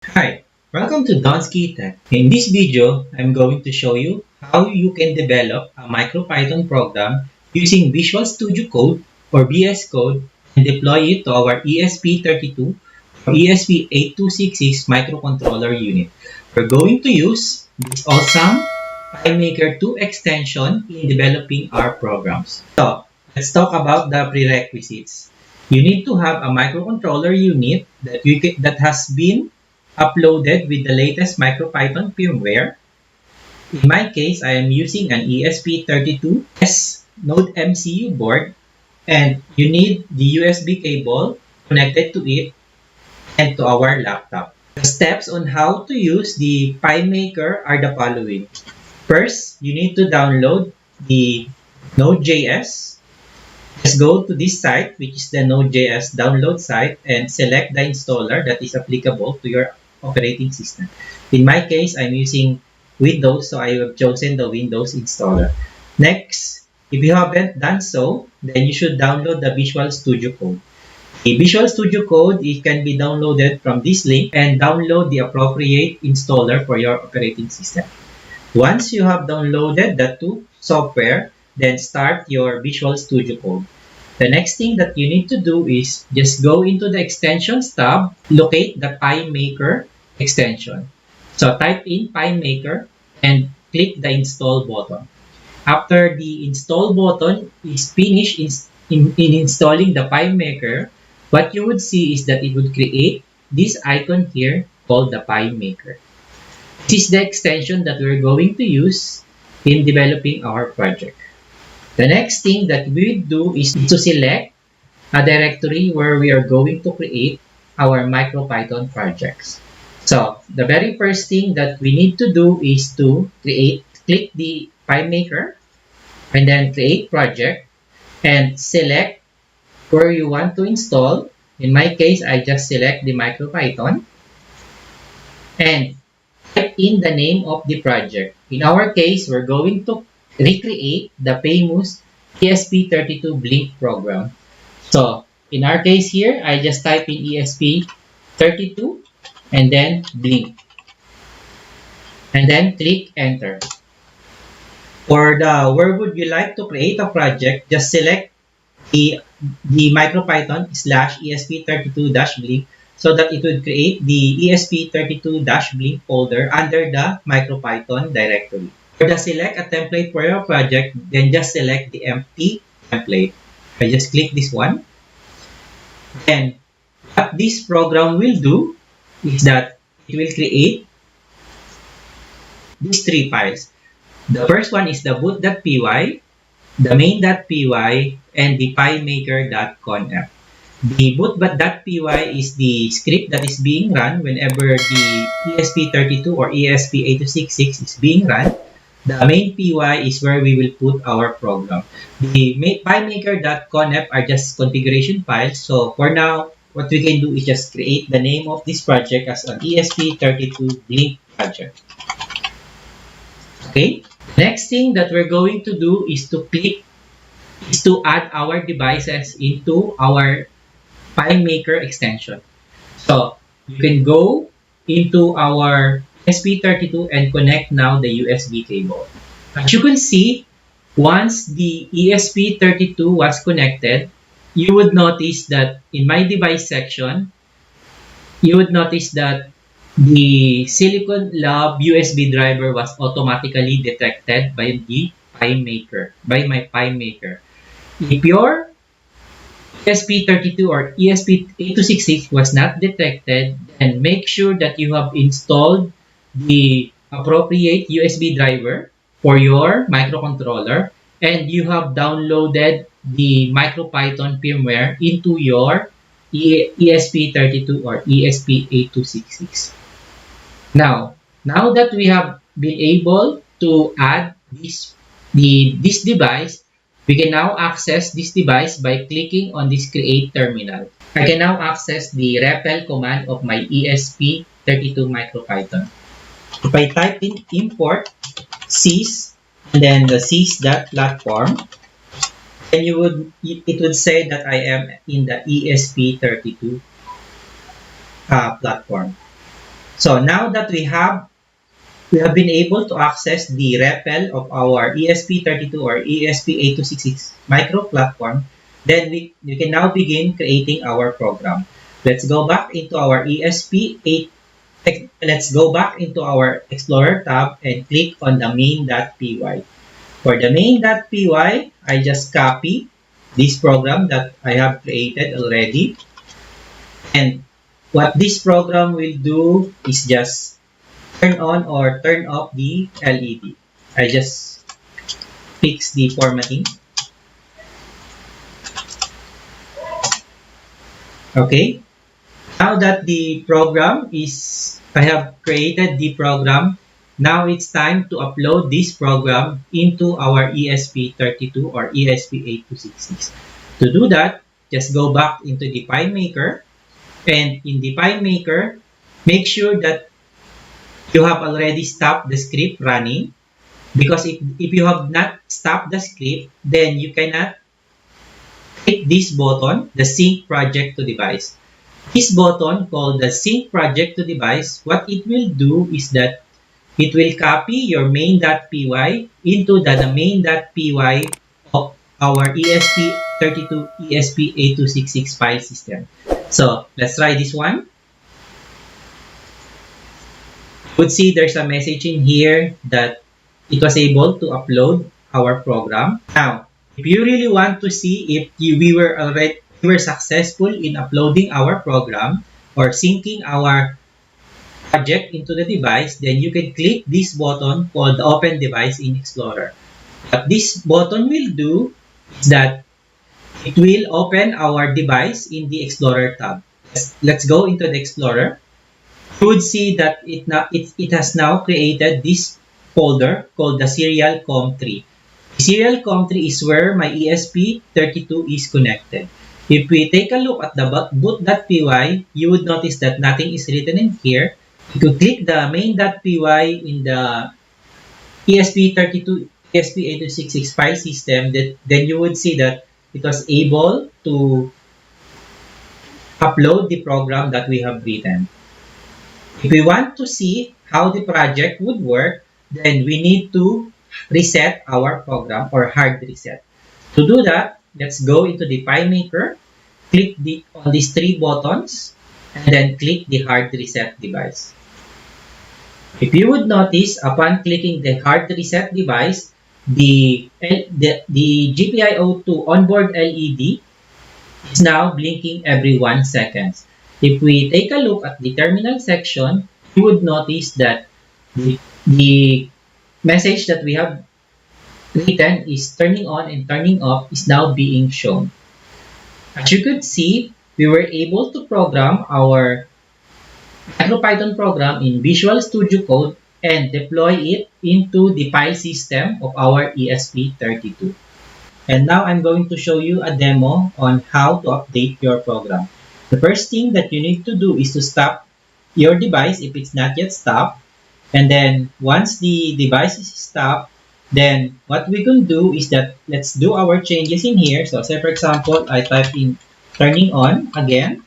Hi, welcome to Donsky Tech. In this video, I'm going to show you how you can develop a MicroPython program using Visual Studio Code or VSCode and deploy it to our ESP32 or ESP8266 microcontroller unit. We're going to use this awesome Pymaker 2 extension in developing our programs. So, let's talk about the prerequisites. You need to have a microcontroller unit that has been uploaded with the latest MicroPython firmware. In my case, I am using an ESP32S Node MCU board, and you need the USB cable connected to it and to our laptop. The steps on how to use the Pymaker are the following. First, you need to download the Node.js. Just go to this site, which is the Node.js download site, and select the installer that is applicable to your operating system. In my case, I'm using Windows, so I have chosen the Windows installer. Next, if you haven't done so, then you should download the Visual Studio Code. The Visual Studio Code, it can be downloaded from this link and download the appropriate installer for your operating system. Once you have downloaded the two software, then start your Visual Studio Code. The next thing that you need to do is just go into the extensions tab, locate the Pymaker extension. So type in Pymaker and click the install button. After the install button is finished in installing the Pymaker, what you would see is that it would create this icon here called the Pymaker. This is the extension that we're going to use in developing our project. The next thing that we do is to select a directory where we are going to create our MicroPython projects. So the very first thing that we need to do is to click the Pymaker and then create project and select where you want to install. In my case, I just select the MicroPython and type in the name of the project. In our case, we're going to recreate the famous ESP32 Blink program. So, in our case here, I just type in ESP32 and then Blink. And then click Enter. For the where would you like to create a project, just select the MicroPython / ESP32-Blink so that it would create the ESP32-Blink folder under the MicroPython directory. For the select a template for your project, then just select the empty template. I just click this one. Then what this program will do is that it will create these three files. The first one is the boot.py, the main.py, and the pymaker.conf. The boot.py is the script that is being run whenever the ESP32 or ESP8266 is being run. The main py is where we will put our program. The pymaker.conf are just configuration files. So for now, what we can do is just create the name of this project as an ESP32 Blink project. Okay. Next thing that we're going to do is to add our devices into our Pymaker extension. So you can go into our ESP32 and connect now the USB cable. As you can see, once the ESP32 was connected, you would notice that in my device section, you would notice that the Silicon Lab USB driver was automatically detected by the Pymaker, by my Pymaker. If your ESP32 or ESP8266 was not detected, then make sure that you have installed the appropriate USB driver for your microcontroller and you have downloaded the MicroPython firmware into your ESP32 or ESP8266. Now that we have been able to add this device, we can now access this device by clicking on this create terminal. I can now access the repl command of my ESP32 MicroPython. If I type in import sys and then the sys.platform, then it would say that I am in the ESP32 platform. So now that we have been able to access the REPL of our ESP32 or ESP8266 micro platform, then we can now begin creating our program. Let's go back into our ESP8. Let's go back into our Explorer tab and click on the main.py. For the main.py, I just copy this program that I have created already. And what this program will do is just turn on or turn off the LED. I just fix the formatting. Okay. Now that the program is, I have created the program, now it's time to upload this program into our ESP32 or ESP8266. To do that, just go back into the Pymaker, and in the Pymaker, make sure that you have already stopped the script running, because if you have not stopped the script, then you cannot click this button, the sync project to device. This button called the sync project to device, what it will do is that it will copy your main.py into the main.py of our ESP32 ESP8266 file system. So let's try this one. You would see there's a message in here that it was able to upload our program. Now, if you really want to see if we were successful in uploading our program or syncing our project into the device, then you can click this button called the Open Device in Explorer. What this button will do is that it will open our device in the Explorer tab. Let's go into the Explorer. You would see that it has now created this folder called the serial com3. The serial com3 is where my ESP32 is connected. If we take a look at the boot.py, you would notice that nothing is written in here. If you click the main.py in the ESP32 ESP8266 file system, then you would see that it was able to upload the program that we have written. If we want to see how the project would work, then we need to reset our program or hard reset. To do that, let's go into the Pymaker, click on these three buttons, and then click the hard reset device. If you would notice, upon clicking the hard reset device, the GPIO2 onboard LED is now blinking every 1 second. If we take a look at the terminal section, you would notice that the message that we have written is turning on and turning off is now being shown. As you could see, we were able to program our MicroPython program in Visual Studio Code and deploy it into the file system of our ESP32. And now I'm going to show you a demo on how to update your program. The first thing that you need to do is to stop your device if it's not yet stopped. And then once the device is stopped, then what we can do is that let's do our changes in here. So say for example, I type in turning on again.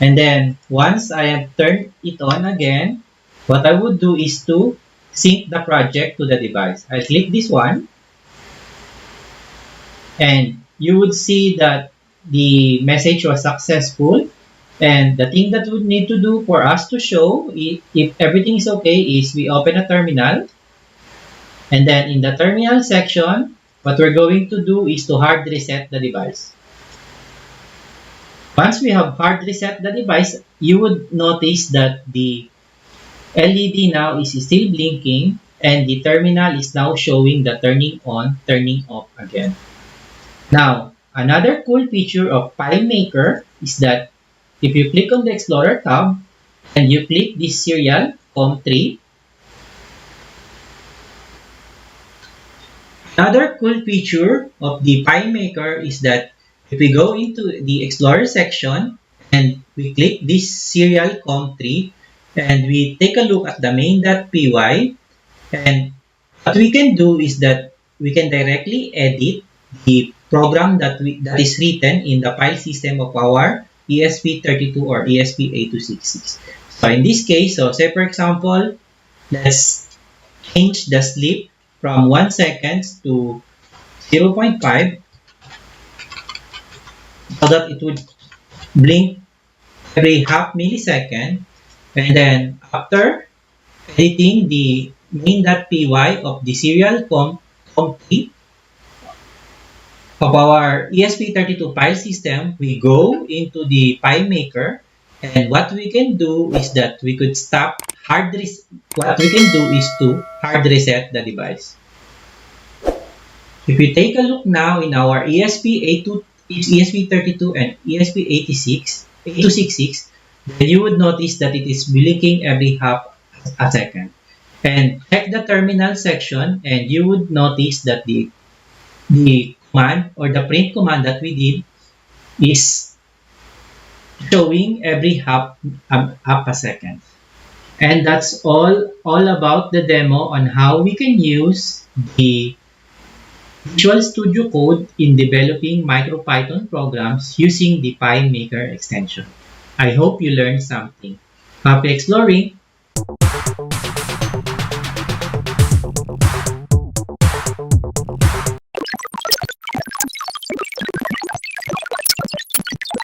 And then once I have turned it on again, what I would do is to sync the project to the device. I click this one. And you would see that the message was successful. And the thing that we need to do for us to show if everything is okay is we open a terminal. And then in the terminal section, what we're going to do is to hard reset the device. Once we have hard reset the device, you would notice that the LED now is still blinking and the terminal is now showing the turning on, turning off again. Now, another cool feature of Pymaker is that if you click on the Explorer tab and you click this serial com3, another cool feature of the Pymaker is that if we go into the Explorer section and we click this serial com3 and we take a look at the main.py, and what we can do is that we can directly edit the program that is written in the file system of our ESP32 or ESP8266. So in this case, so say for example, let's change the sleep from 1 second to 0.5 so that it would blink every half millisecond, and then after editing the main.py of the serial comp of our ESP32 file system, we go into the Pymaker, and what we can do is that we could what we can do is to hard reset the device. If you take a look now in our ESP32 and ESP8266, then you would notice that it is blinking every half a second. And check the terminal section, and you would notice that the command or the print command that we did is showing every half a second. And that's all about the demo on how we can use the Visual Studio Code in developing MicroPython programs using the Pymaker extension. I hope you learned something. Happy exploring!